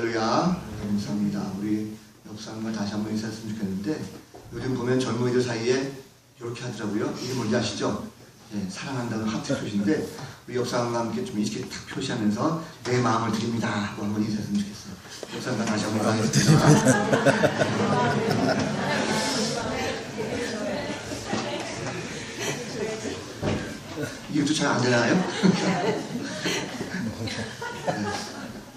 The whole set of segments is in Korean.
할렐루야. 감사합니다. 우리 역사님과 다시 한번 인사했으면 좋겠는데, 요즘 보면 젊은이들 사이에 이렇게 하더라고요. 이게 뭔지 아시죠? 예, 사랑한다는 하트 표시인데, 우리 역사님과 함께 좀 이렇게 탁 표시하면서 내 마음을 드립니다 하고 한번 인사했으면 좋겠어요. 역사님과 다시 한번 하겠습니다. 이것도 잘 안 되나요? 네.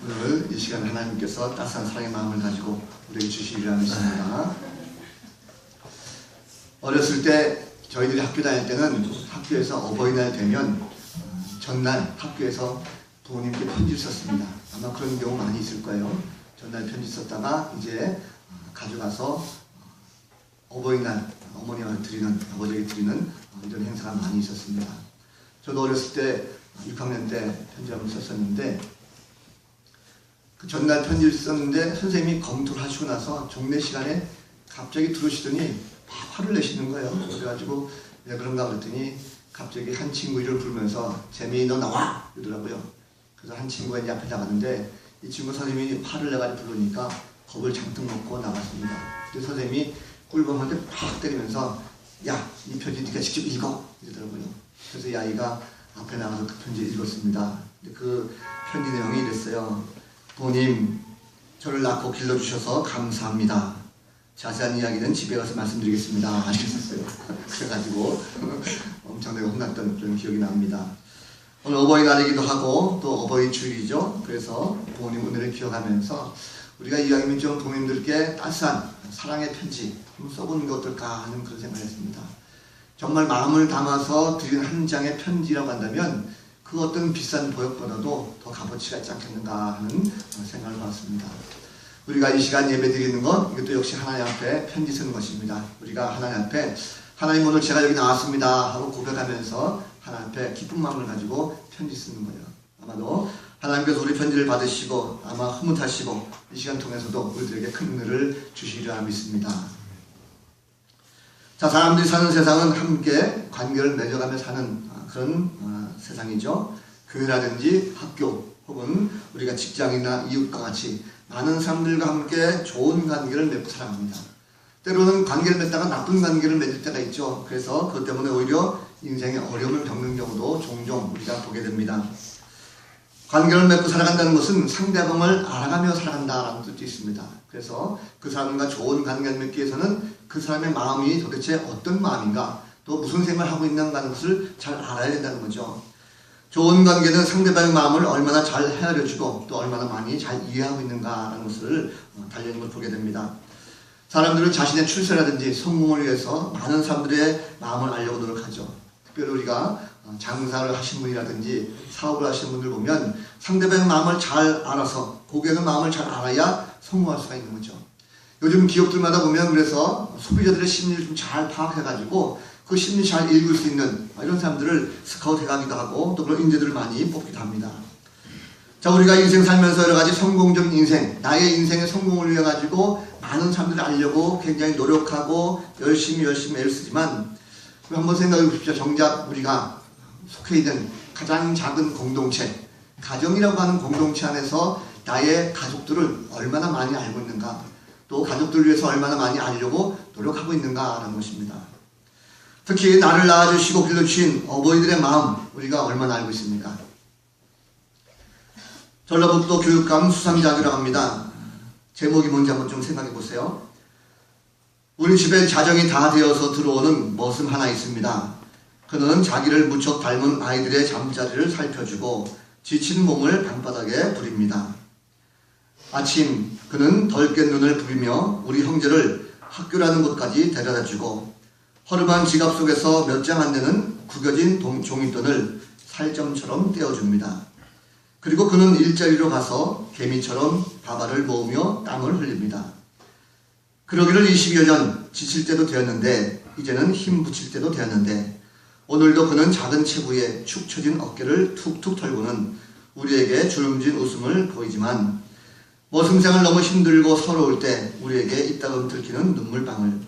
오늘 이 시간 하나님께서 따스한 사랑의 마음을 가지고 우리에게 주시리라 믿습니다. 어렸을 때 저희들이 학교 다닐 때는 학교에서 어버이날 되면 전날 학교에서 부모님께 편지를 썼습니다. 아마 그런 경우 많이 있을 거예요. 전날 편지 썼다가 이제 가져가서 어버이날 어머니한테 드리는, 아버지에게 드리는 이런 행사가 많이 있었습니다. 저도 어렸을 때 6학년 때 편지 한번 썼었는데, 그 전날 편지를 썼는데 선생님이 검토를 하시고 나서 종례 시간에 갑자기 들어오시더니 막 화를 내시는 거예요. 그래가지고 왜 그런가 그랬더니 갑자기 한 친구 이름을 부르면서 재민이 너 나와! 이러더라고요. 그래서 한 친구가 이제 앞에 나갔는데, 이 친구 선생님이 화를 내가지고 부르니까 겁을 잔뜩 먹고 나갔습니다. 근데 선생님이 꿀밤한테 팍 때리면서 야, 이 편지 네가 직접 읽어! 이러더라고요. 그래서 이 아이가 앞에 나가서 그 편지를 읽었습니다. 근데 그 편지 내용이 이랬어요. 부모님, 저를 낳고 길러주셔서 감사합니다. 자세한 이야기는 집에 가서 말씀드리겠습니다. 이랬었어요. 그래가지고 엄청나게 혼났던 그런 기억이 납니다. 오늘 어버이날이기도 하고 또 어버이 주일이죠. 그래서 부모님 은혜를 기억하면서 우리가 이왕이면 좀 부모님들께 따스한 사랑의 편지 한번 써보는 게 어떨까 하는 그런 생각을 했습니다. 정말 마음을 담아서 드린 한 장의 편지라고 한다면 그 어떤 비싼 보역보다도 더 값어치가 있지 않겠는가 하는 생각을 해봤습니다. 우리가 이 시간 예배 드리는 건 이것도 역시 하나님 앞에 편지 쓰는 것입니다. 우리가 하나님 앞에 하나님 오늘 제가 여기 나왔습니다 하고 고백하면서 하나님 앞에 기쁜 마음을 가지고 편지 쓰는 거예요. 아마도 하나님께서 우리 편지를 받으시고 아마 흐뭇하시고 이 시간 통해서도 우리들에게 큰 은혜를 주시리라 믿습니다. 자, 사람들이 사는 세상은 함께 관계를 맺어가며 사는 그런 세상이죠. 교회라든지 학교 혹은 우리가 직장이나 이웃과 같이 많은 사람들과 함께 좋은 관계를 맺고 살아갑니다. 때로는 관계를 맺다가 나쁜 관계를 맺을 때가 있죠. 그래서 그것 때문에 오히려 인생에 어려움을 겪는 경우도 종종 우리가 보게 됩니다. 관계를 맺고 살아간다는 것은 상대방을 알아가며 살아간다라는 뜻도 있습니다. 그래서 그 사람과 좋은 관계를 맺기 위해서는 그 사람의 마음이 도대체 어떤 마음인가, 또 무슨 생각을 하고 있는가 하는 것을 잘 알아야 된다는 거죠. 좋은 관계는 상대방의 마음을 얼마나 잘 헤아려주고 또 얼마나 많이 잘 이해하고 있는가 하는 것을 달려있는 걸 보게 됩니다. 사람들은 자신의 출세라든지 성공을 위해서 많은 사람들의 마음을 알려고 노력하죠. 특별히 우리가 장사를 하신 분이라든지 사업을 하시는 분들 보면 상대방의 마음을 잘 알아서 고객의 마음을 잘 알아야 성공할 수가 있는 거죠. 요즘 기업들마다 보면 그래서 소비자들의 심리를 좀 잘 파악해가지고 그 심리 잘 읽을 수 있는 이런 사람들을 스카우트 해가기도 하고 또 그런 인재들을 많이 뽑기도 합니다. 자, 우리가 인생 살면서 여러 가지 성공적인 인생, 나의 인생의 성공을 위해 가지고 많은 사람들을 알려고 굉장히 노력하고 열심히 애를 쓰지만 한번 생각해 보십시오. 정작 우리가 속해 있는 가장 작은 공동체, 가정이라고 하는 공동체 안에서 나의 가족들을 얼마나 많이 알고 있는가, 또 가족들을 위해서 얼마나 많이 알려고 노력하고 있는가 하는 것입니다. 특히 나를 낳아주시고 길러주신 어버이들의 마음, 우리가 얼마나 알고 있습니까? 전라북도 교육감 수상자기라고 합니다. 제목이 뭔지 한번 좀 생각해 보세요. 우리 집에 자정이 다 되어서 들어오는 머슴 하나 있습니다. 그는 자기를 무척 닮은 아이들의 잠자리를 살펴주고 지친 몸을 방바닥에 부립니다. 아침 그는 덜 깬 눈을 부비며 우리 형제를 학교라는 곳까지 데려다주고 허름한 지갑 속에서 몇 장 안 되는 구겨진 종잇돈을 살점처럼 떼어줍니다. 그리고 그는 일자리로 가서 개미처럼 밥알을 모으며 땀을 흘립니다. 그러기를 20여 년 지칠 때도 되었는데 이제는 힘 붙일 때도 되었는데 오늘도 그는 작은 체구에 축 처진 어깨를 툭툭 털고는 우리에게 주름진 웃음을 보이지만 머슴생을 너무 힘들고 서러울 때 우리에게 이따금 들키는 눈물방울,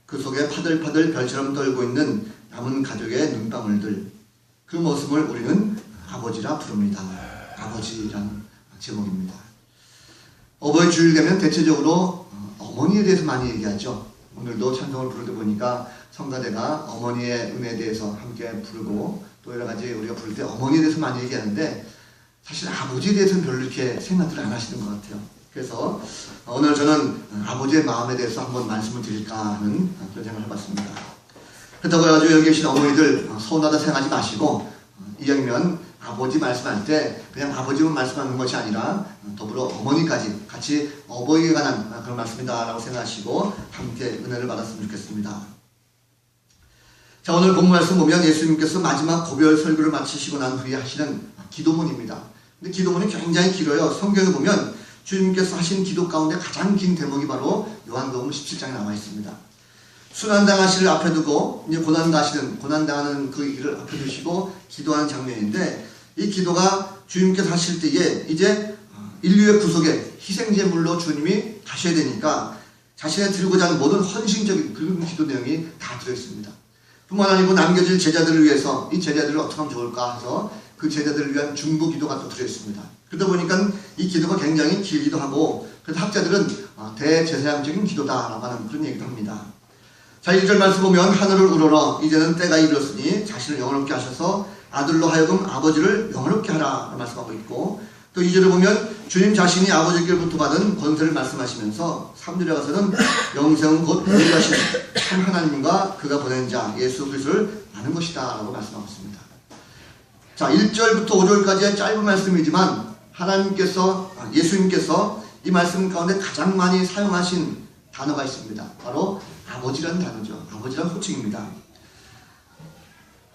그 속에 파들파들 별처럼 떨고 있는 남은 가족의 눈방울들, 그 모습을 우리는 아버지라 부릅니다. 아버지라는 제목입니다. 어버이 주일 되면 대체적으로 어머니에 대해서 많이 얘기하죠. 오늘도 찬송을 부르다 보니까 성가대가 어머니의 은혜에 대해서 함께 부르고 또 여러 가지 우리가 부를 때 어머니에 대해서 많이 얘기하는데 사실 아버지에 대해서는 별로 이렇게 생각들을 안 하시는 것 같아요. 그래서 오늘 저는 아버지의 마음에 대해서 한번 말씀을 드릴까 하는 그런 생각을 해봤습니다. 그렇다고 해가지고 여기 계신 어머니들 서운하다 생각하지 마시고 이왕이면 아버지 말씀할 때 그냥 아버지만 말씀하는 것이 아니라 더불어 어머니까지 같이 어버이에 관한 그런 말씀이다 라고 생각하시고 함께 은혜를 받았으면 좋겠습니다. 자, 오늘 본문 말씀 보면 예수님께서 마지막 고별 설교를 마치시고 난 후에 하시는 기도문입니다. 근데 기도문이 굉장히 길어요. 성경에 보면 주님께서 하신 기도 가운데 가장 긴 대목이 바로 요한복음 17장에 나와 있습니다. 순환당하시를 앞에 두고 이제 고난당하는 그 일을 앞에 두시고 기도하는 장면인데 이 기도가 주님께서 하실 때에 이제 인류의 구속에 희생제물로 주님이 가셔야 되니까 자신의 들고자 하는 모든 헌신적인 그런 기도 내용이 다 들어있습니다. 뿐만 아니고 남겨질 제자들을 위해서 이 제자들을 어떻게 하면 좋을까 해서 그 제자들을 위한 중보 기도가 또 들어있습니다. 그러다 보니까 이 기도가 굉장히 길기도 하고 그래서 학자들은 대제사장적인 기도다라고 하는 그런 얘기도 합니다. 자, 1절 말씀 보면 하늘을 우러러 이제는 때가 이르렀으니 자신을 영원롭게 하셔서 아들로 하여금 아버지를 영원롭게 하라 말씀하고 있고 또 2절을 보면 주님 자신이 아버지께로부터 받은 권세를 말씀하시면서 3절에 가서는 영생은 곧 유일하신 참 하나님과 그가 보낸 자 예수 그리스도를 아는 것이다 라고 말씀하고 있습니다. 자, 1절부터 5절까지의 짧은 말씀이지만 예수님께서 이 말씀 가운데 가장 많이 사용하신 단어가 있습니다. 바로 아버지라는 단어죠. 아버지라는 호칭입니다.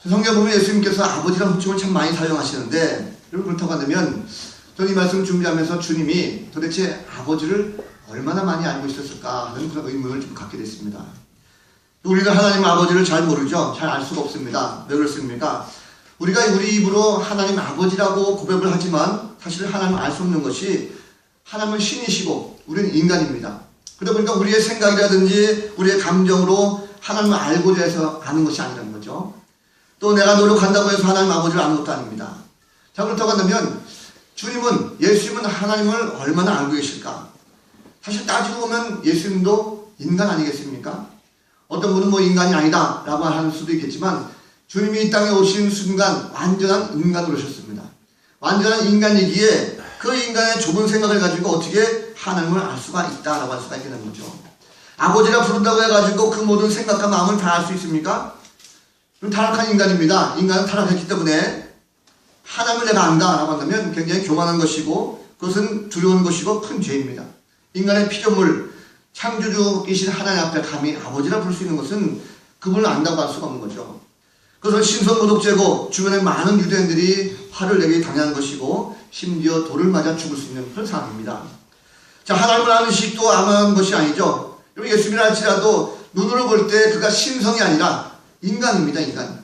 성경 보면 예수님께서 아버지라는 호칭을 참 많이 사용하시는데 여러분 그렇다고 한다면 저는 이 말씀 준비하면서 주님이 도대체 아버지를 얼마나 많이 알고 있었을까 하는 그런 의문을 좀 갖게 됐습니다. 우리는 하나님 아버지를 잘 모르죠. 잘 알 수가 없습니다. 왜 그렇습니까? 우리가 우리 입으로 하나님 아버지라고 고백을 하지만 사실 하나님을 알 수 없는 것이 하나님은 신이시고 우리는 인간입니다. 그러다 보니까 우리의 생각이라든지 우리의 감정으로 하나님을 알고자 해서 아는 것이 아니라는 거죠. 또 내가 노력한다고 해서 하나님 아버지를 아는 것도 아닙니다. 자, 그렇다고 한다면 예수님은 하나님을 얼마나 알고 계실까? 사실 따지고 보면 예수님도 인간 아니겠습니까? 어떤 분은 뭐 인간이 아니다 라고 하는 수도 있겠지만 주님이 이 땅에 오신 순간 완전한 인간으로 오셨습니다. 완전한 인간이기에 그 인간의 좁은 생각을 가지고 어떻게 하나님을 알 수가 있다라고 할 수가 있는 거죠. 아버지라 부른다고 해가지고 그 모든 생각과 마음을 다 알 수 있습니까? 그럼 타락한 인간입니다. 인간은 타락했기 때문에 하나님을 내가 안다라고 한다면 굉장히 교만한 것이고 그것은 두려운 것이고 큰 죄입니다. 인간의 피조물 창조주이신 하나님 앞에 감히 아버지라 부를 수 있는 것은 그분을 안다고 할 수가 없는 거죠. 그것은 신선모독죄고 주변의 많은 유대인들이 화를 내게 당하는 것이고 심지어 돌을 맞아 죽을 수 있는 그런 상황입니다. 자, 하나님을 아는 식도 아무한 것이 아니죠. 예수님을 알지라도 눈으로 볼 때 그가 신성이 아니라 인간입니다.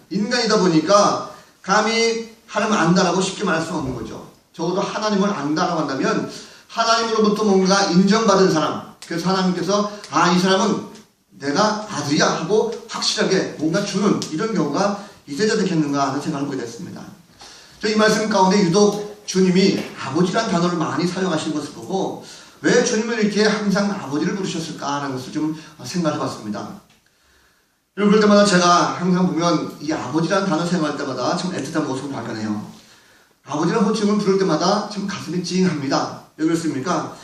인간이다 보니까 감히 하나님을 안다라고 쉽게 말할 수 없는 거죠. 적어도 하나님을 안다라고 한다면 하나님으로부터 뭔가 인정받은 사람, 그래서 하나님께서 이 사람은 내가 아들이야 하고 확실하게 뭔가 주는 이런 경우가 이제야 되겠는가 하는 생각을 보게 됐습니다. 이 말씀 가운데 유독 주님이 아버지라는 단어를 많이 사용하시는 것을 보고 왜 주님을 이렇게 항상 아버지를 부르셨을까 하는 것을 좀 생각해 봤습니다. 그럴 때마다 제가 항상 보면 이 아버지라는 단어 생각할 때마다 참 애틋한 모습을 발견해요. 아버지라는 호칭을 부를 때마다 참 가슴이 찡합니다. 왜 그렇습니까?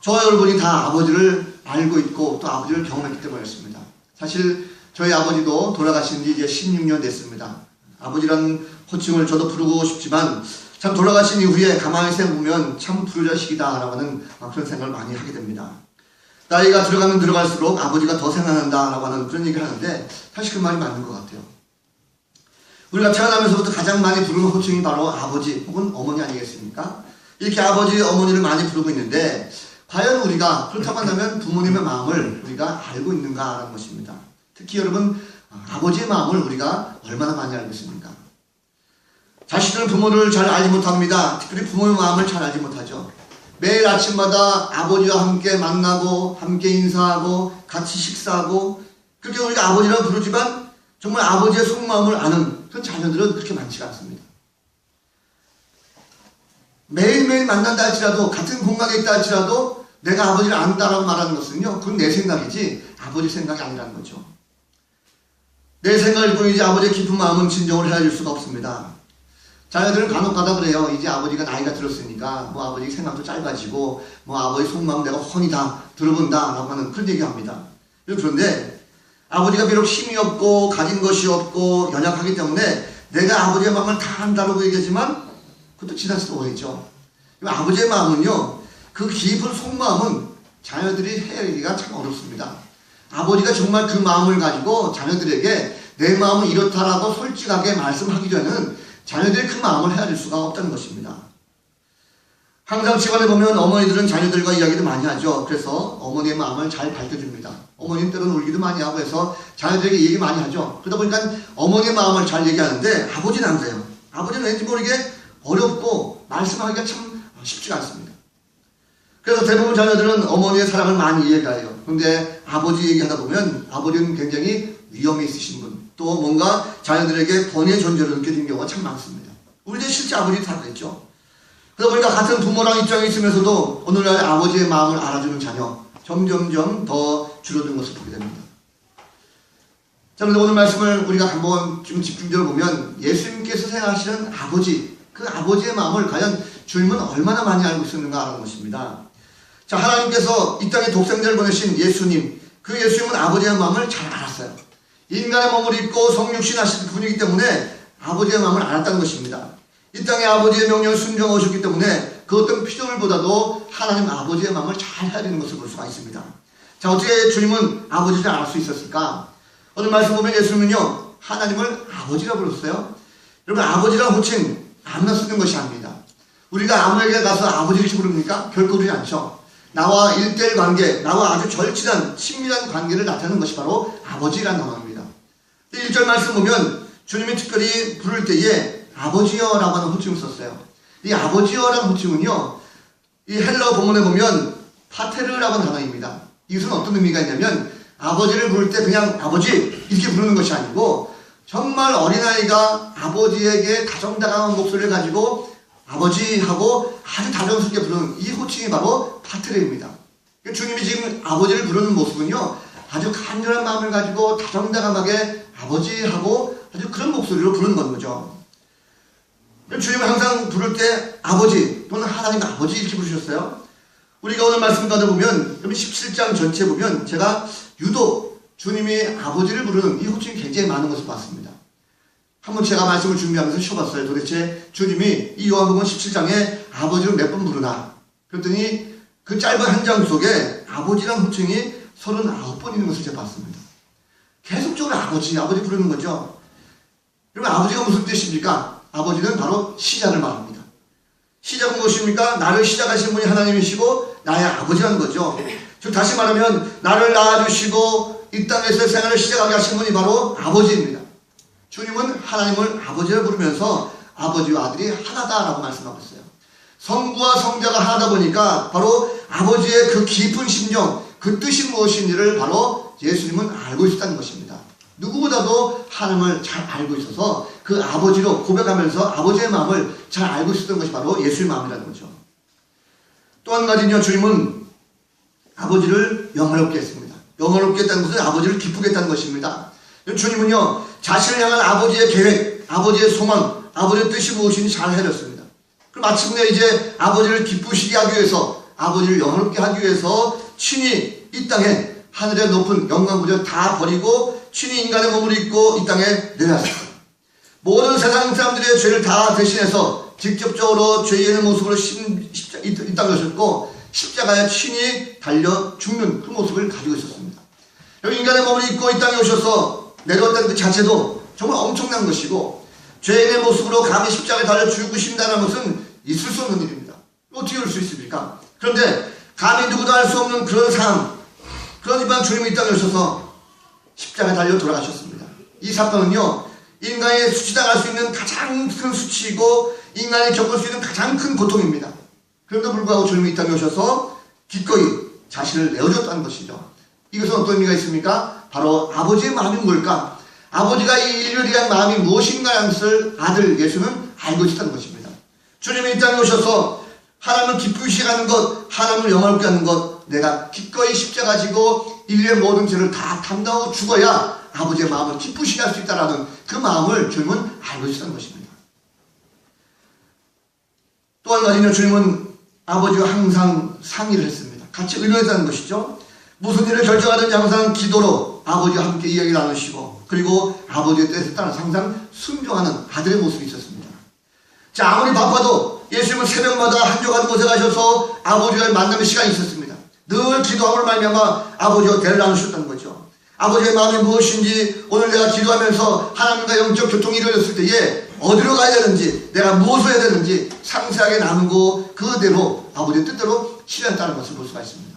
저와 여러분이 다 아버지를 알고 있고 또 아버지를 경험했기 때문이었습니다. 사실 저희 아버지도 돌아가신 지 이제 16년 됐습니다. 아버지라는 호칭을 저도 부르고 싶지만 참 돌아가신 이후에 가만히 생각해보면 참 불자식이다라고 하는 그런 생각을 많이 하게 됩니다. 나이가 들어가면 들어갈수록 아버지가 더 생각난다라고 하는 그런 얘기를 하는데 사실 그 말이 맞는 것 같아요. 우리가 태어나면서부터 가장 많이 부르는 호칭이 바로 아버지 혹은 어머니 아니겠습니까? 이렇게 아버지, 어머니를 많이 부르고 있는데 과연 우리가 그렇다고 한다면 부모님의 마음을 우리가 알고 있는가라는 것입니다. 특히 여러분 아버지의 마음을 우리가 얼마나 많이 알고 있습니까? 자식들은 부모를 잘 알지 못합니다. 특별히 부모의 마음을 잘 알지 못하죠. 매일 아침마다 아버지와 함께 만나고 함께 인사하고 같이 식사하고 그렇게 우리가 아버지라고 부르지만 정말 아버지의 속마음을 아는 그런 자녀들은 그렇게 많지가 않습니다. 매일매일 만난다 할지라도 같은 공간에 있다 할지라도 내가 아버지를 안다라고 말하는 것은요, 그건 내 생각이지 아버지 생각이 아니라는 거죠. 내 생각일 뿐이지 아버지의 깊은 마음은 진정을 헤아릴 수가 없습니다. 자녀들은 간혹 가다 그래요. 이제 아버지가 나이가 들었으니까 뭐 아버지 생각도 짧아지고 뭐 아버지 속마음 내가 훤히 다 들어본다 라고 하는 그런 얘기합니다. 그런데 아버지가 비록 힘이 없고 가진 것이 없고 연약하기 때문에 내가 아버지의 마음을 다 안다라고 얘기하지만 그것도 지나치게 오해죠. 아버지의 마음은요, 그 깊은 속마음은 자녀들이 헤아리기가 참 어렵습니다. 아버지가 정말 그 마음을 가지고 자녀들에게 내 마음은 이렇다라고 솔직하게 말씀하기 전에는 자녀들이 그 마음을 헤아릴 수가 없다는 것입니다. 항상 집안에 보면 어머니들은 자녀들과 이야기도 많이 하죠. 그래서 어머니의 마음을 잘 밝혀줍니다. 어머니는 때로는 울기도 많이 하고 해서 자녀들에게 얘기 많이 하죠. 그러다 보니까 어머니의 마음을 잘 얘기하는데 아버지는 안 그래요. 아버지는 왠지 모르게 어렵고 말씀하기가 참 쉽지가 않습니다. 그래서 대부분 자녀들은 어머니의 사랑을 많이 이해가요. 그런데 아버지 얘기하다 보면 아버지는 굉장히 위험이 있으신 분, 또 뭔가 자녀들에게 권위의 존재로 느껴지는 경우가 참 많습니다. 우리들 실제 아버지 다 그랬죠. 그러다 보니까 같은 부모랑 입장에 있으면서도 오늘날 아버지의 마음을 알아주는 자녀 점점점 더 줄어든 것을 보게 됩니다. 자, 그런데 오늘 말씀을 우리가 한번 좀 집중적으로 보면 예수님께서 생각하시는 아버지, 그 아버지의 마음을 과연 주님은 얼마나 많이 알고 있었는가 하는 것입니다. 자, 하나님께서 이 땅에 독생자를 보내신 예수님, 그 예수님은 아버지의 마음을 잘 알았어요. 인간의 몸을 입고 성육신 하신 분이기 때문에 아버지의 마음을 알았다는 것입니다. 이 땅에 아버지의 명령을 순종하셨기 때문에 그 어떤 피조물보다도 하나님 아버지의 마음을 잘 헤아리는 것을 볼 수가 있습니다. 자, 어떻게 주님은 아버지를 알 수 있었을까? 오늘 말씀 보면 예수님은요, 하나님을 아버지라고 불렀어요. 여러분, 아버지라는 호칭 아무나 쓰는 것이 아닙니다. 우리가 아무에게 가서 아버지 이렇게 부릅니까? 결코 그러지 않죠. 나와 1대1 관계, 나와 아주 절친한 친밀한 관계를 나타내는 것이 바로 아버지라는 단어입니다. 1절 말씀 보면 주님이 특별히 부를 때에 아버지여라고 하는 호칭을 썼어요. 이 아버지여라는 호칭은요, 이 헬라어 본문에 보면 파테르라고 하는 단어입니다. 이것은 어떤 의미가 있냐면 아버지를 부를 때 그냥 아버지 이렇게 부르는 것이 아니고 정말 어린아이가 아버지에게 다정다감한 목소리를 가지고 아버지 하고 아주 다정스럽게 부르는 이 호칭이 바로 파테르입니다. 주님이 지금 아버지를 부르는 모습은요, 아주 간절한 마음을 가지고 다정다감하게 아버지 하고 아주 그런 목소리로 부르는 거죠. 주님을 항상 부를 때 아버지 또는 하나님 아버지 이렇게 부르셨어요. 우리가 오늘 말씀 가다 보면 17장 전체 보면 제가 유독 주님이 아버지를 부르는 이 호칭이 굉장히 많은 것을 봤습니다. 한번 제가 말씀을 준비하면서 쉬어봤어요. 도대체 주님이 이 요한복음 17장에 아버지를 몇 번 부르나? 그랬더니 그 짧은 한 장 속에 아버지란 호칭이 39번 있는 것을 제가 봤습니다. 계속적으로 아버지 부르는 거죠. 여러분, 아버지가 무슨 뜻입니까? 아버지는 바로 시작을 말합니다. 시작은 무엇입니까? 나를 시작하신 분이 하나님이시고 나의 아버지라는 거죠. 즉 다시 말하면 나를 낳아주시고 이 땅에서 생활을 시작하게 하신 분이 바로 아버지입니다. 주님은 하나님을 아버지를 부르면서 아버지와 아들이 하나다라고 말씀하고 있어요. 성부와 성자가 하나다 보니까 바로 아버지의 그 깊은 심정, 그 뜻이 무엇인지를 바로 예수님은 알고 있었다는 것입니다. 누구보다도 하나님을 잘 알고 있어서 그 아버지로 고백하면서 아버지의 마음을 잘 알고 있었던 것이 바로 예수의 마음이라는 거죠. 또 한 가지는요, 주님은 아버지를 영화롭게 했습니다. 영화롭게 했다는 것은 아버지를 기쁘게 했다는 것입니다. 주님은요, 자신을 향한 아버지의 계획, 아버지의 소망, 아버지의 뜻이 무엇인지 잘 헤아렸습니다. 그럼 마침내 이제 아버지를 기쁘시게 하기 위해서, 아버지를 영화롭게 하기 위해서 친히 이 땅에 하늘의 높은 영광구절 다 버리고 친히 인간의 몸을 입고 이 땅에 내려왔습니다. 모든 세상 사람들의 죄를 다 대신해서 직접적으로 죄인의 모습으로 이 땅에 오셨고 십자가에 친히 달려 죽는 그 모습을 가지고 있었습니다. 여기 인간의 몸을 입고 이 땅에 오셔서 내려왔다는 그 자체도 정말 엄청난 것이고 죄인의 모습으로 감히 십자가에 달려 죽으신다는 것은 있을 수 없는 일입니다. 어떻게 올 수 있습니까? 그런데 감히 누구도 알 수 없는 그런 상황, 그러니까 주님이 이 땅에 오셔서 십자가에 달려 돌아가셨습니다. 이 사건은요, 인간이 수치당할 수 있는 가장 큰 수치이고 인간이 겪을 수 있는 가장 큰 고통입니다. 그런데도 불구하고 주님이 이 땅에 오셔서 기꺼이 자신을 내어줬다는 것이죠. 이것은 어떤 의미가 있습니까? 바로 아버지의 마음이 뭘까? 아버지가 이 인류를 위한 마음이 무엇인가라는 것을 아들 예수는 알고 있었다는 것입니다. 주님이 이 땅에 오셔서 하나님을 기쁘시게 하는 것, 하나님을 영화롭게 하는 것, 내가 기꺼이 십자가 지고 인류의 모든 죄를 다 담당하고 죽어야 아버지의 마음을 기쁘시게 할 수 있다는 그 마음을 주님은 알고 있었던 것입니다. 또 한 가지는 주님은 아버지와 항상 상의를 했습니다. 같이 의논했다는 것이죠. 무슨 일을 결정하든지 항상 기도로 아버지와 함께 이야기 나누시고, 그리고 아버지의 뜻에 따라 항상 순종하는 아들의 모습이 있었습니다. 자, 아무리 바빠도 예수님은 새벽마다 한적한 곳에 가셔서 아버지와의 만남의 시간이 있었습니다. 늘 기도함을 말미암아 아버지와 대화를 나누셨다는 거죠. 아버지의 마음이 무엇인지, 오늘 내가 기도하면서 하나님과 영적 교통이 이루어졌을 때에 어디로 가야 되는지, 내가 무엇을 해야 되는지 상세하게 나누고 그대로 아버지의 뜻대로 실현했다는 것을 볼 수가 있습니다.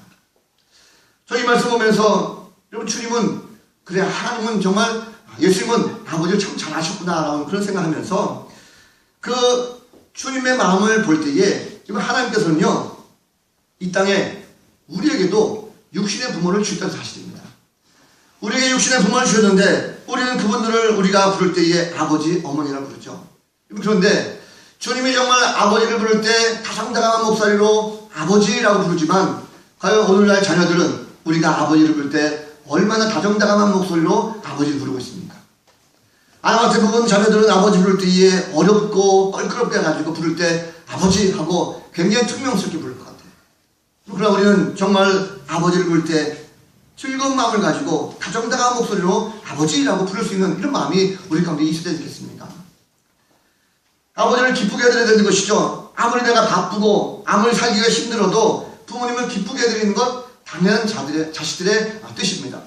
저 이 말씀 보면서 여러분, 주님은 그래, 하나님은 정말, 예수님은 아버지를 참 잘하셨구나라는 그런 생각하면서 그 주님의 마음을 볼 때에 하나님께서는요, 이 땅에 우리에게도 육신의 부모를 주셨다는 사실입니다. 우리에게 육신의 부모를 주셨는데 우리는 그분들을 우리가 부를 때에 아버지, 어머니라고 부르죠. 그런데 주님이 정말 아버지를 부를 때 다정다감한 목소리로 아버지라고 부르지만, 과연 오늘날 자녀들은 우리가 아버지를 부를 때 얼마나 다정다감한 목소리로 아버지를 부르고 있습니까? 아마 대부분 자녀들은 아버지 부를 때에 어렵고 껄끄럽게 해가지고 부를 때 아버지 하고 굉장히 퉁명스럽게 부를 것 같아요. 그러나 우리는 정말 아버지를 부를 때 즐거운 마음을 가지고 다정다감한 목소리로 아버지라고 부를 수 있는 이런 마음이 우리 가운데 있어야 되겠습니까? 아버지를 기쁘게 해드려야 되는 것이죠. 아무리 내가 바쁘고 아무리 살기가 힘들어도 부모님을 기쁘게 해드리는 것 당연한 자식들의 뜻입니다.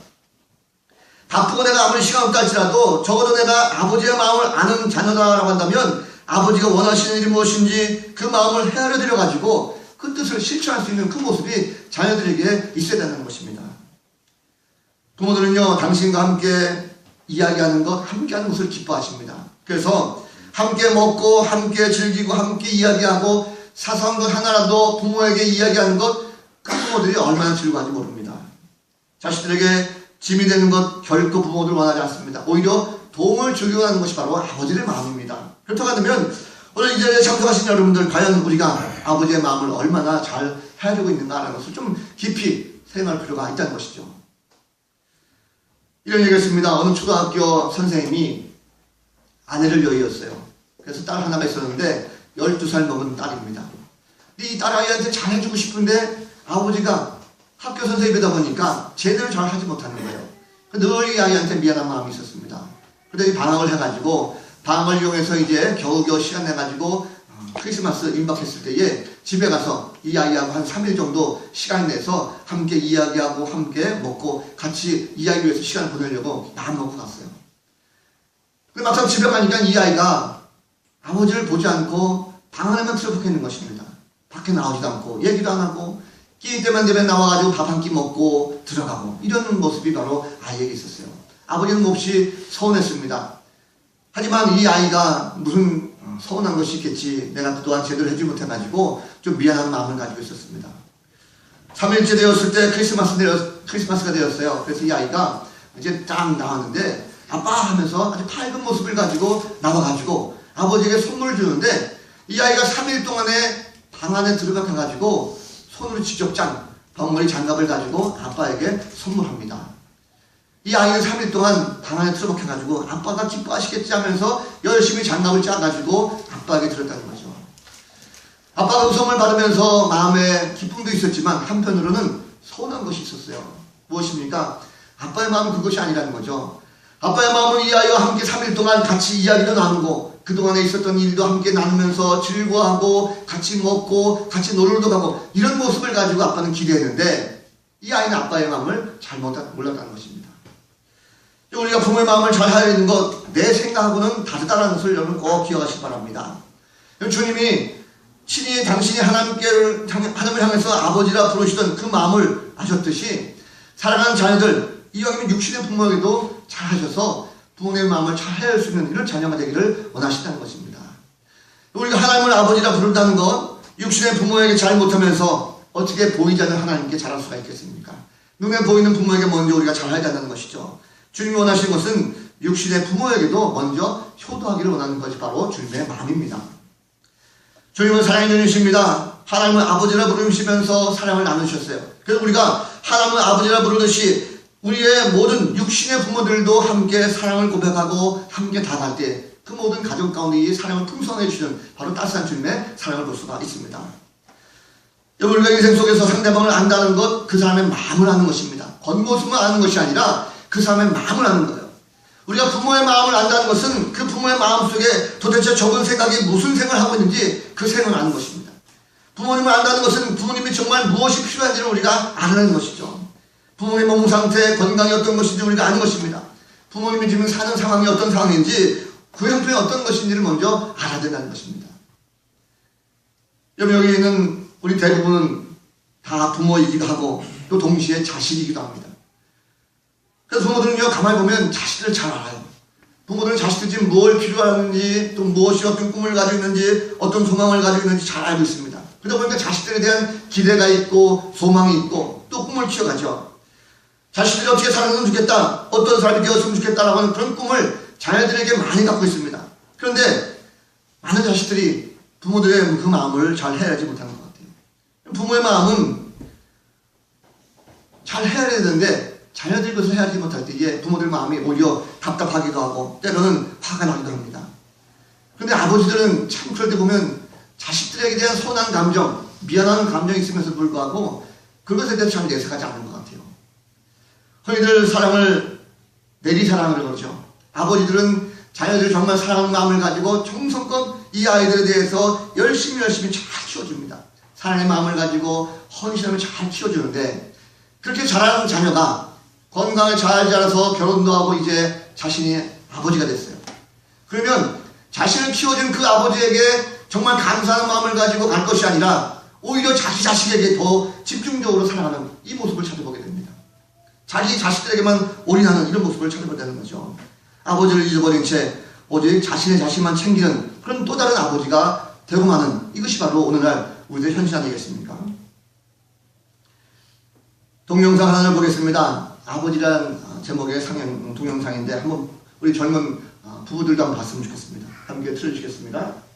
바쁘고 내가 아무리 시간 없다 할지라도 적어도 내가 아버지의 마음을 아는 자녀다라고 한다면 아버지가 원하시는 일이 무엇인지 그 마음을 헤아려 드려가지고 그 뜻을 실천할 수 있는 그 모습이 자녀들에게 있어야 된다는 것입니다. 부모들은요, 당신과 함께 이야기하는 것, 함께하는 것을 기뻐하십니다. 그래서 함께 먹고 함께 즐기고 함께 이야기하고 사소한 것 하나라도 부모에게 이야기하는 것, 그 부모들이 얼마나 즐거워하는지 모릅니다. 자식들에게 짐이 되는 것 결코 부모들 원하지 않습니다. 오히려 도움을 주기 원하는 것이 바로 아버지의 마음입니다. 그렇다고 한다면 오늘 이 자리에 참석하신 여러분들, 과연 우리가 아버지의 마음을 얼마나 잘 헤아리고 있는가라는 것을 좀 깊이 생각할 필요가 있다는 것이죠. 이런 얘기가 있습니다. 어느 초등학교 선생님이 아내를 여의었어요. 그래서 딸 하나가 있었는데 12살 먹은 딸입니다. 이 딸아이한테 잘해주고 싶은데 아버지가 학교 선생님이다 보니까 제대로 잘 하지 못하는 거예요. 늘 이 아이한테 미안한 마음이 있었습니다. 그런데 이 방학을 해가지고, 방학을 이용해서 이제 겨우겨우 시간 내가지고 크리스마스 임박했을 때에 집에 가서 이 아이하고 한 3일 정도 시간 내서 함께 이야기하고 함께 먹고 같이 이 아이를 위해서 시간을 보내려고 마음 먹고 갔어요. 근데 막상 집에 가니까 이 아이가 아버지를 보지 않고 방 안에만 틀어박혀 있는 것입니다. 밖에 나오지도 않고 얘기도 안 하고 끼니 때만 되면 나와가지고 밥 한 끼 먹고 들어가고, 이런 모습이 바로 아이에게 있었어요. 아버지는 몹시 서운했습니다. 하지만 이 아이가 무슨 서운한 것이 있겠지, 내가 그동안 제대로 해주지 못해가지고 좀 미안한 마음을 가지고 있었습니다. 3일째 되었을 때 크리스마스가 되었어요. 그래서 이 아이가 이제 딱 나왔는데 아빠 하면서 아주 밝은 모습을 가지고 나와가지고 아버지에게 선물을 주는데, 이 아이가 3일 동안에 방 안에 들어가가지고 손으로 직접 짠 벙어리 장갑을 가지고 아빠에게 선물합니다. 이 아이는 3일 동안 방 안에 틀어박혀가지고 아빠가 기뻐하시겠지 하면서 열심히 장갑을 짜가지고 아빠에게 들었다는 거죠. 아빠가 웃음을 받으면서 마음에 기쁨도 있었지만 한편으로는 서운한 것이 있었어요. 무엇입니까? 아빠의 마음은 그것이 아니라는 거죠. 아빠의 마음은 이 아이와 함께 3일 동안 같이 이야기도 나누고 그동안에 있었던 일도 함께 나누면서 즐거워하고 같이 먹고 같이 놀러도 가고, 이런 모습을 가지고 아빠는 기대했는데 이 아이는 아빠의 마음을 잘 몰랐다는 것입니다. 우리가 부모의 마음을 잘 헤아리는 것, 내 생각하고는 다르다는 것을 여러분 꼭 기억하시기 바랍니다. 주님이 친히 당신이 하나님을 향해서 아버지라 부르시던 그 마음을 아셨듯이 사랑하는 자녀들, 이왕이면 육신의 부모에게도 잘하셔서 부모님의 마음을 잘 헤아릴 수 있는 이런 자녀가 되기를 원하신다는 것입니다. 우리가 하나님을 아버지라 부른다는 것, 육신의 부모에게 잘 못하면서 어떻게 보이지 않는 하나님께 잘할 수가 있겠습니까? 눈에 보이는 부모에게 먼저 우리가 잘해야 된다는 것이죠. 주님이 원하시는 것은 육신의 부모에게도 먼저 효도하기를 원하는 것이 바로 주님의 마음입니다. 주님은 사랑의 주님이십니다. 하나님은 아버지라 부르시면서 사랑을 나누셨어요. 그래서 우리가 하나님은 아버지라 부르듯이 우리의 모든 육신의 부모들도 함께 사랑을 고백하고 함께 다가갈 때 그 모든 가족 가운데 이 사랑을 풍성해 주시는 바로 따스한 주님의 사랑을 볼 수가 있습니다. 여러분, 우리가 인생 속에서 상대방을 안다는 것, 그 사람의 마음을 아는 것입니다. 겉모습만 아는 것이 아니라 그 사람의 마음을 아는 거예요. 우리가 부모의 마음을 안다는 것은 그 부모의 마음 속에 도대체 저분 생각이 무슨 생각을 하고 있는지 그 생각을 아는 것입니다. 부모님을 안다는 것은 부모님이 정말 무엇이 필요한지를 우리가 알아내는 것이죠. 부모님의 몸 상태, 건강이 어떤 것인지 우리가 아는 것입니다. 부모님이 지금 사는 상황이 어떤 상황인지 그 형편이 어떤 것인지를 먼저 알아야 된다는 것입니다. 여기 있는 우리 대부분은 다 부모이기도 하고 또 동시에 자식이기도 합니다. 그래서 부모들은요, 가만히 보면 자식들을 잘 알아요. 부모들은 자식들이 지금 뭘 필요하는지, 또 무엇이 어떤 꿈을 가지고 있는지, 어떤 소망을 가지고 있는지 잘 알고 있습니다. 그러다 보니까 자식들에 대한 기대가 있고 소망이 있고 또 꿈을 키워가죠. 자식들이 어떻게 살았으면 좋겠다, 어떤 사람이 되었으면 좋겠다라고 하는 그런 꿈을 자녀들에게 많이 갖고 있습니다. 그런데 많은 자식들이 부모들의 그 마음을 잘 헤아리지 못하는 것 같아요. 부모의 마음은 잘 헤아려야 되는데 자녀들이 그것을 헤아리지 못할 때에 부모들 마음이 오히려 답답하기도 하고 때로는 화가 나기도 합니다. 그런데 아버지들은 참 그럴 때 보면 자식들에게 대한 서운한 감정, 미안한 감정이 있으면서 불구하고 그것에 대해서 잘 내색하지 않는 것 같아요. 흔히들 사랑을 내리사랑을 그러죠. 아버지들은 자녀들이 정말 사랑하는 마음을 가지고 정성껏 이 아이들에 대해서 열심히 잘 키워줍니다. 사랑의 마음을 가지고 헌신하며 잘 키워주는데 그렇게 자라는 자녀가 건강을 잘 자라서 결혼도 하고 이제 자신이 아버지가 됐어요. 그러면 자신을 키워준 그 아버지에게 정말 감사하는 마음을 가지고 갈 것이 아니라 오히려 자기 자식에게 더 집중적으로 사랑하는 이 모습을 찾아보게 됩니다. 자기 자식들에게만 올인하는 이런 모습을 찾아보게 되는 거죠. 아버지를 잊어버린 채 오직 자신의 자식만 챙기는 그런 또 다른 아버지가 되고 마는 이것이 바로 오늘날 우리들의 현실 아니겠습니까? 동영상 하나를 보겠습니다. 아버지란 제목의 동영상인데 한번 우리 젊은 부부들도 한번 봤으면 좋겠습니다. 함께 틀어주시겠습니다.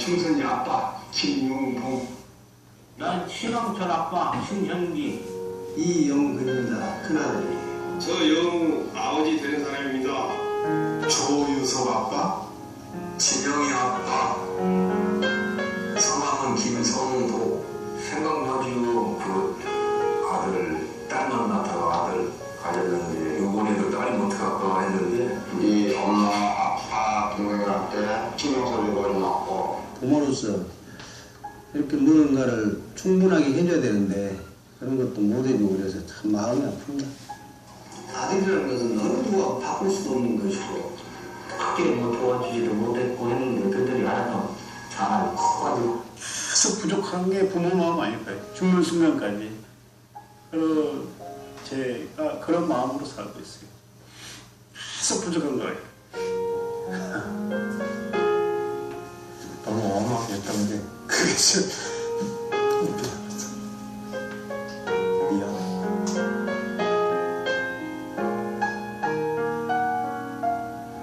충선이 아빠 김용봉. 난 신홍철 아빠 신현기. 이영근입니다. 큰아들이. 저 영우 아버지 되는 사람입니다. 조유석 아빠. 진영이 아빠. 성함은 김성도. 생각나지요. 그 아들 딸만 낳다가 아들 가졌는데 요번에도 딸이 못 갖고 했는데 이 엄마, 아빠, 동생한테 신경을 넣고 부모로서 이렇게 무언가를 충분하게 해줘야 되는데 그런 것도 못 해주고 그래서 참 마음이 아픕니다. 아들이라는 것은 어느 누가 바꿀 수도 없는 것이고 크게 뭐 도와주지도 못했고 했는데 그들이 알아서 잘 커가지고 계속 부족한 게 부모 마음 아닐까요? 죽는 순간까지. 제가 그런 마음으로 살고 있어요. 계속 부족한 거예요. 너무 어마어마했다는데 그게 좀 미안해.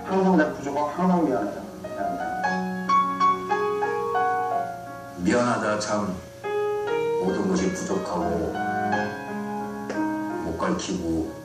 항상 내 부족하고 항상 미안하다. 미안하다 참 모든 것이 부족하고 못 가르치고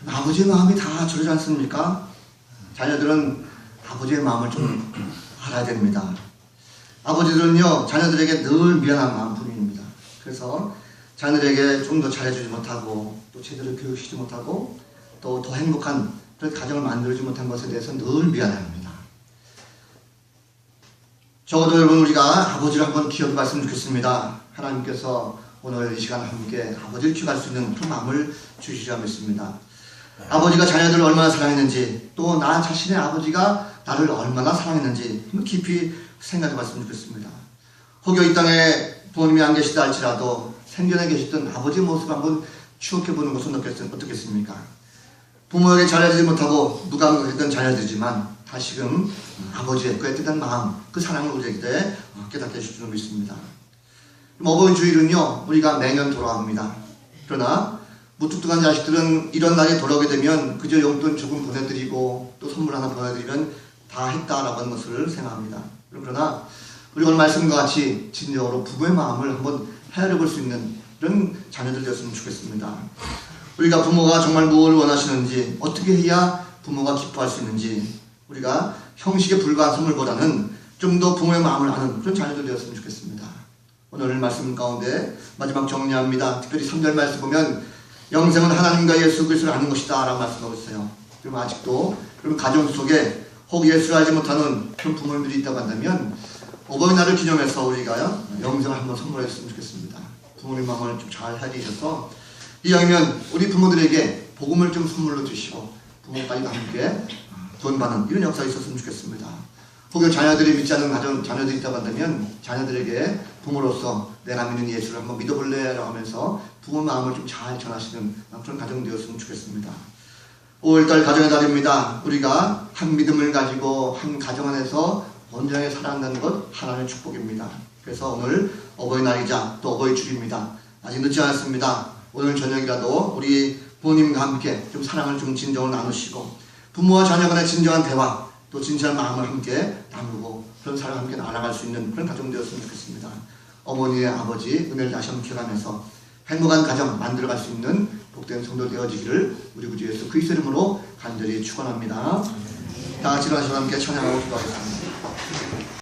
아버지의 마음이 다 저러지 않습니까? 자녀들은 아버지의 마음을 좀 알아야 됩니다. 아버지들은요, 자녀들에게 늘 미안한 마음뿐입니다. 그래서 자녀들에게 좀 더 잘해주지 못하고 또 제대로 교육시키지 못하고 또 더 행복한 그런 가정을 만들지 못한 것에 대해서 늘 미안해합니다. 적어도 여러분 우리가 아버지를 한번 기억해 봤으면 좋겠습니다. 하나님께서 오늘 이 시간 함께 아버지를 기억할 수 있는 그런 마음을 주시자 믿습니다. 아버지가 자녀들을 얼마나 사랑했는지 또 나 자신의 아버지가 나를 얼마나 사랑했는지 한번 깊이 생각해 봤으면 좋겠습니다. 혹여 이 땅에 부모님이 안 계시다 할지라도 생전에 계셨던 아버지의 모습을 한번 추억해 보는 것은 어떻겠습니까? 부모에게 잘해주지 못하고 무감각했던 자녀들이지만 다시금 아버지의 그 애틋한 마음, 그 사랑을 우리에게 깨닫게 해줄 줄 믿습니다. 어버이 주일은요, 우리가 매년 돌아옵니다. 그러나 무뚝뚝한 자식들은 이런 날이 돌아오게 되면 그저 용돈 조금 보내드리고 또 선물 하나 보내드리면 다 했다라고 하는 것을 생각합니다. 그러나 우리 오늘 말씀과 같이 진정으로 부모의 마음을 한번 헤아려 볼 수 있는 이런 자녀들 되었으면 좋겠습니다. 우리가 부모가 정말 무엇을 원하시는지, 어떻게 해야 부모가 기뻐할 수 있는지, 우리가 형식에 불과한 선물보다는 좀 더 부모의 마음을 아는 그런 자녀들 되었으면 좋겠습니다. 오늘 말씀 가운데 마지막 정리합니다. 특별히 3절 말씀 보면 영생은 하나님과 예수 그리스도를 아는 것이다 라고 말씀하고 있어요. 그럼 아직도 그럼 가정 속에 혹 예수를 알지 못하는 그런 부모님들이 있다고 한다면 어버이날을 기념해서 우리가 영생을 한번 선물했으면 좋겠습니다. 부모님 마음을 좀 잘 헤아리셔서 이왕이면 우리 부모들에게 복음을 좀 선물로 주시고 부모까지 함께 구원받는 이런 역사가 있었으면 좋겠습니다. 혹여 자녀들이 믿지 않는 가정 자녀들이 있다고 한다면 자녀들에게 부모로서 내가 믿는 예수를 한번 믿어볼래? 라고 하면서 부모 마음을 좀 잘 전하시는 그런 가정 되었으면 좋겠습니다. 5월달 가정의 달입니다. 우리가 한 믿음을 가지고 한 가정 안에서 온전하게 살아간다는 것 하나님의 축복입니다. 그래서 오늘 어버이날이자 또 어버이 주일입니다. 아직 늦지 않았습니다. 오늘 저녁이라도 우리 부모님과 함께 좀 사랑을 좀 진정을 나누시고 부모와 자녀 간의 진정한 대화 또 진실한 마음을 함께 나누고 그런 사랑을 함께 나아갈 수 있는 그런 가정 되었으면 좋겠습니다. 어머니의 아버지 은혜를 다시 한번 기억하면서 행복한 가정 만들어갈 수 있는 복된 성도 되어지기를 우리 구주 예수 그리스도 이름으로 간절히 축원합니다. 다 같이 일어나시고 함께 찬양하고 기도하겠습니다.